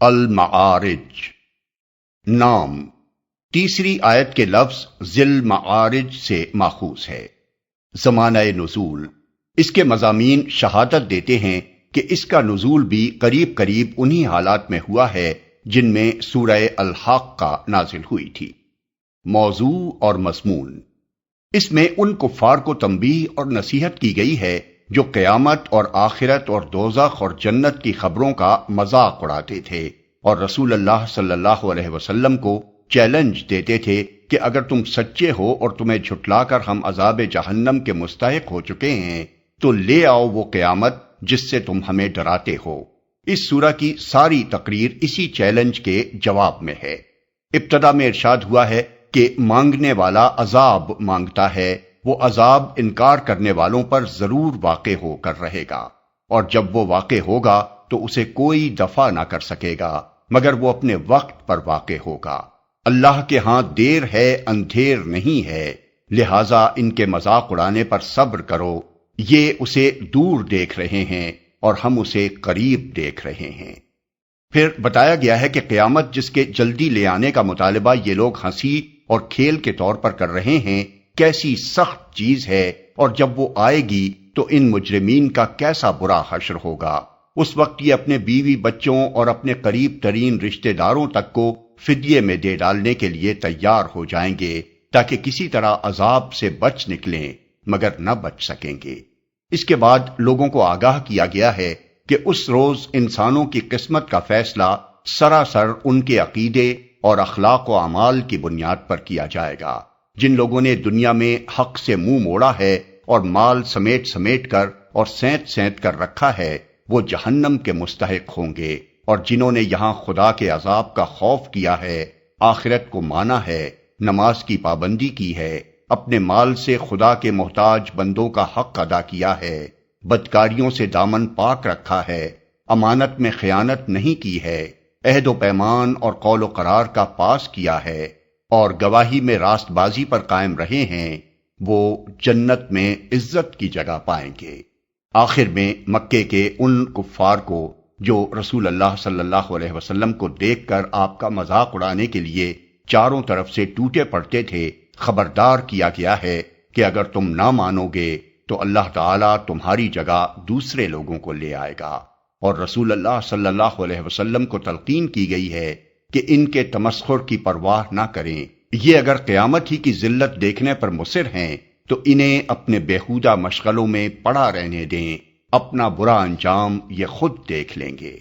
المعارج نام تیسری آیت کے لفظ ذی معارج سے ماخوذ ہے۔ زمانہ نزول اس کے مضامین شہادت دیتے ہیں کہ اس کا نزول بھی قریب قریب انہی حالات میں ہوا ہے جن میں سورہ الحاقہ نازل ہوئی تھی۔ موضوع اور مضمون اس میں ان کفار کو تنبیہ اور نصیحت کی گئی ہے جو قیامت اور آخرت اور دوزخ اور جنت کی خبروں کا مذاق اڑاتے تھے اور رسول اللہ صلی اللہ علیہ وسلم کو چیلنج دیتے تھے کہ اگر تم سچے ہو اور تمہیں جھٹلا کر ہم عذاب جہنم کے مستحق ہو چکے ہیں تو لے آؤ وہ قیامت جس سے تم ہمیں ڈراتے ہو۔ اس سورہ کی ساری تقریر اسی چیلنج کے جواب میں ہے۔ ابتدا میں ارشاد ہوا ہے کہ مانگنے والا عذاب مانگتا ہے، وہ عذاب انکار کرنے والوں پر ضرور واقع ہو کر رہے گا، اور جب وہ واقع ہوگا تو اسے کوئی دفع نہ کر سکے گا مگر وہ اپنے وقت پر واقع ہوگا۔ اللہ کے ہاں دیر ہے اندھیر نہیں ہے، لہذا ان کے مذاق اڑانے پر صبر کرو، یہ اسے دور دیکھ رہے ہیں اور ہم اسے قریب دیکھ رہے ہیں۔ پھر بتایا گیا ہے کہ قیامت جس کے جلدی لے آنے کا مطالبہ یہ لوگ ہنسی اور کھیل کے طور پر کر رہے ہیں کیسی سخت چیز ہے، اور جب وہ آئے گی تو ان مجرمین کا کیسا برا حشر ہوگا۔ اس وقت یہ اپنے بیوی بچوں اور اپنے قریب ترین رشتہ داروں تک کو فدیے میں دے ڈالنے کے لیے تیار ہو جائیں گے تاکہ کسی طرح عذاب سے بچ نکلیں مگر نہ بچ سکیں گے۔ اس کے بعد لوگوں کو آگاہ کیا گیا ہے کہ اس روز انسانوں کی قسمت کا فیصلہ سراسر ان کے عقیدے اور اخلاق و اعمال کی بنیاد پر کیا جائے گا۔ جن لوگوں نے دنیا میں حق سے منہ موڑا ہے اور مال سمیٹ سمیٹ کر اور سینت سینت کر رکھا ہے وہ جہنم کے مستحق ہوں گے، اور جنہوں نے یہاں خدا کے عذاب کا خوف کیا ہے، آخرت کو مانا ہے، نماز کی پابندی کی ہے، اپنے مال سے خدا کے محتاج بندوں کا حق ادا کیا ہے، بدکاریوں سے دامن پاک رکھا ہے، امانت میں خیانت نہیں کی ہے، عہد و پیمان اور قول و قرار کا پاس کیا ہے، اور گواہی میں راست بازی پر قائم رہے ہیں، وہ جنت میں عزت کی جگہ پائیں گے۔ آخر میں مکے کے ان کفار کو جو رسول اللہ صلی اللہ علیہ وسلم کو دیکھ کر آپ کا مذاق اڑانے کے لیے چاروں طرف سے ٹوٹے پڑتے تھے خبردار کیا گیا ہے کہ اگر تم نہ مانو گے تو اللہ تعالیٰ تمہاری جگہ دوسرے لوگوں کو لے آئے گا، اور رسول اللہ صلی اللہ علیہ وسلم کو تلقین کی گئی ہے کہ ان کے تمسخر کی پرواہ نہ کریں، یہ اگر قیامت ہی کی ذلت دیکھنے پر مصر ہیں تو انہیں اپنے بیہودہ مشغلوں میں پڑا رہنے دیں، اپنا برا انجام یہ خود دیکھ لیں گے۔